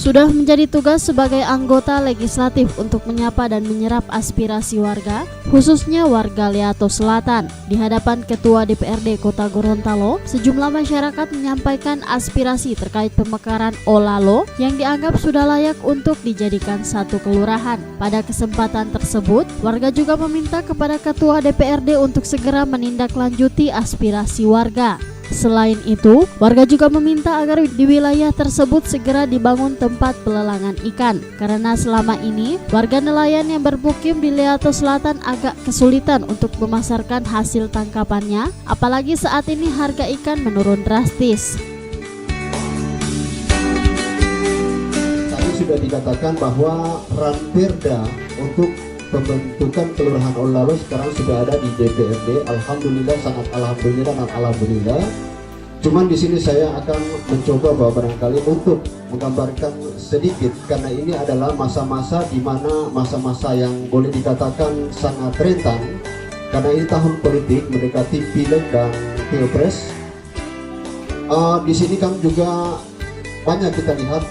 Sudah menjadi tugas sebagai anggota legislatif untuk menyapa dan menyerap aspirasi warga, khususnya warga Leato Selatan. Di hadapan Ketua DPRD Kota Gorontalo, sejumlah masyarakat menyampaikan aspirasi terkait pemekaran Olalo yang dianggap sudah layak untuk dijadikan satu kelurahan. Pada kesempatan tersebut, warga juga meminta kepada Ketua DPRD untuk segera menindaklanjuti aspirasi warga. Selain itu, warga juga meminta agar di wilayah tersebut segera dibangun tempat pelelangan ikan, karena selama ini warga nelayan yang bermukim di Leato Selatan agak kesulitan untuk memasarkan hasil tangkapannya, apalagi saat ini harga ikan menurun drastis. Tadi sudah dikatakan bahwa Ranperda untuk pembentukan Kelurahan Olalo sekarang sudah ada di DPRD. Alhamdulillah, sangat alhamdulillah dan alhamdulillah. Cuman di sini saya akan mencoba bahwa barangkali untuk menggambarkan sedikit, karena ini adalah masa-masa di mana masa-masa yang boleh dikatakan sangat rentan, karena ini tahun politik mendekati pileg dan pilpres. Di sini kan juga banyak kita lihat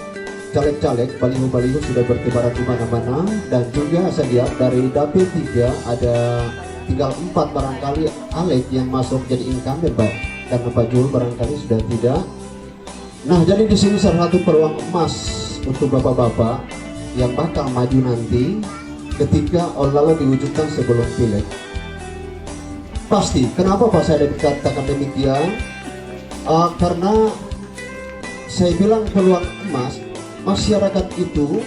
caleg-caleg, baliho-baliho sudah bertebaran di mana-mana, dan juga saya lihat dari dapil 3 ada tinggal 4 barangkali Alek yang masuk jadi incumbent, Pak, karena Pak Jul barangkali sudah tidak. Nah, jadi di sini salah satu peluang emas untuk bapak-bapak yang bakal maju nanti ketika Olalo diwujudkan sebelum pileg. Pasti, kenapa Pak saya dikatakan demikian? Karena saya bilang peluang emas. Masyarakat itu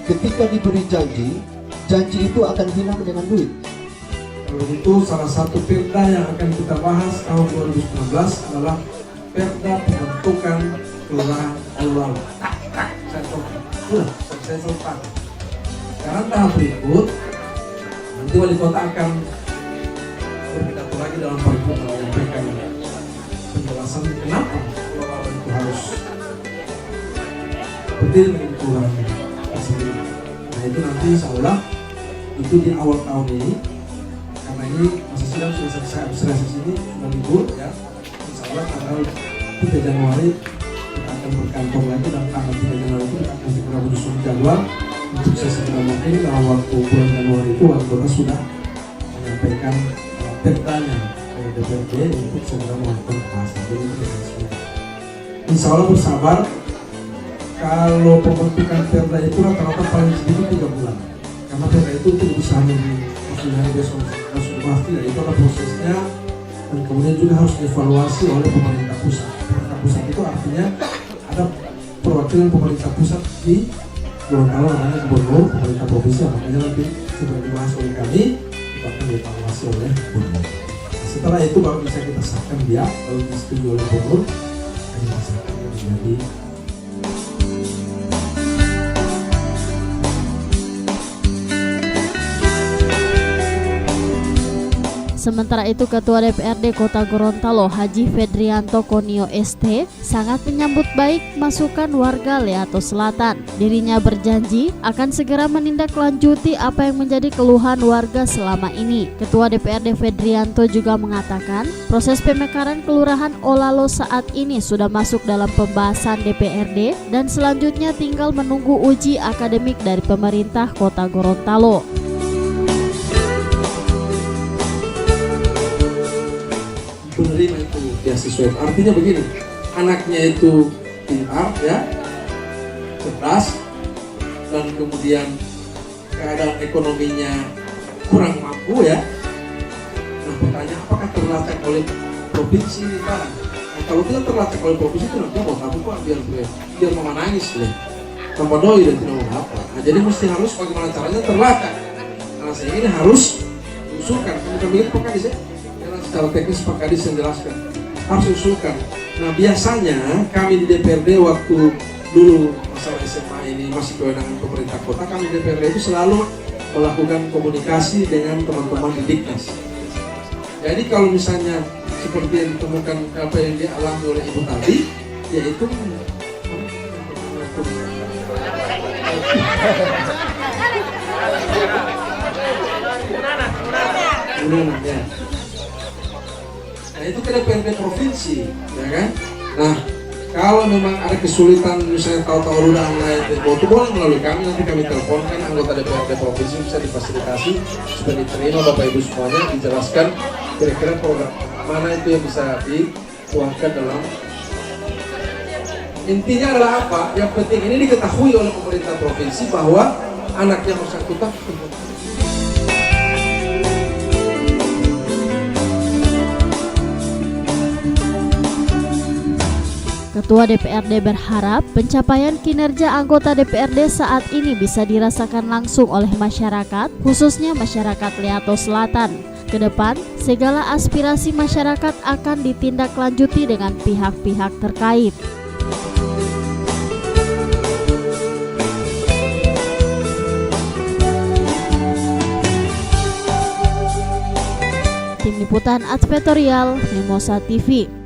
ketika diberi janji itu akan hilang dengan duit. Kalau itu salah satu perda yang akan kita bahas tahun 2019 adalah perda pembentukan Kelurahan Olalo. Saya contoh. Sekarang tahap berikut, nanti wali kota akan berpidato lagi dalam paripurna menyampaikan penjelasan kenapa Olalo itu harus berdiri menjadi kelurahan tersebut. Nah, itu nanti insya Allah itu di awal tahun ini, karena ini masa sidang sudah selesai, administrasi ini sudah libur ya. Insya Allah tanggal 3 Januari kita akan berkantor lagi, dan tanggal 3 Januari itu kita akan segera menyusun jadwal untuk sesegera mungkin dalam waktu bulan Januari itu wali kota sudah menyampaikan perdanya ke DPRD untuk segera melakukan pembahasan. Jadi insya Allah bersabar. Kalau pembentukan perda itu rata-rata paling sedikit 3 bulan, karena perda itu bisa di hari besok langsung pasti, dan itu ada prosesnya, dan kemudian juga harus dievaluasi oleh pemerintah pusat. Pemerintah pusat itu artinya ada perwakilan pemerintah pusat di Gorontalo, namanya gubernur, pemerintah provinsi, makanya nanti sudah dibahas oleh kami, itu akan dievaluasi oleh gubernur. Setelah itu baru bisa kita sahkan dia, kalau disetujui oleh gubernur, akan disahkan menjadi. Sementara itu, Ketua DPRD Kota Gorontalo Haji Fedrianto Konio ST sangat menyambut baik masukan warga Leato Selatan. Dirinya berjanji akan segera menindaklanjuti apa yang menjadi keluhan warga selama ini. Ketua DPRD Fedrianto juga mengatakan proses pemekaran Kelurahan Olalo saat ini sudah masuk dalam pembahasan DPRD dan selanjutnya tinggal menunggu uji akademik dari pemerintah Kota Gorontalo. Menerima itu beasiswa. Artinya begini, anaknya itu pintar ya, cerdas, dan kemudian keadaan ekonominya kurang mampu ya. Nah, pertanyaan apakah terlacak oleh provinsi kan? Nah, kalau tidak terlacak oleh provinsi itu nanti mau kamu kok biar mama nangis deh, tambah doi dan tidak mau apa. Nah, jadi mesti harus bagaimana caranya terlacak. Nah, sehingga ini harus diusulkan. Kemudian begitu Pak Kadis ya. Secara teknis Pak Kadis yang jelaskan harus usulkan. Nah, biasanya kami di DPRD waktu dulu masalah SMA ini masih kewenangan pemerintah kota, kami di DPRD itu selalu melakukan komunikasi dengan teman-teman di Diknas. Jadi kalau misalnya seperti yang ditemukan apa yang dialami oleh ibu tadi, yaitu ya. Nah, itu ke DPRD provinsi, ya kan? Nah, kalau memang ada kesulitan misalnya tahu-tahu udah online itu boleh melalui kami, nanti kami teleponkan anggota DPRD provinsi bisa difasilitasi supaya diterima Bapak Ibu semuanya, dijelaskan kira-kira program mana itu yang bisa dituangkan dalam. Intinya adalah apa? Yang penting ini diketahui oleh pemerintah provinsi bahwa anak yang bersangkutan. Ketua DPRD berharap pencapaian kinerja anggota DPRD saat ini bisa dirasakan langsung oleh masyarakat, khususnya masyarakat Leato Selatan. Kedepan, segala aspirasi masyarakat akan ditindaklanjuti dengan pihak-pihak terkait. Tim Liputan Advertorial Mimosa TV.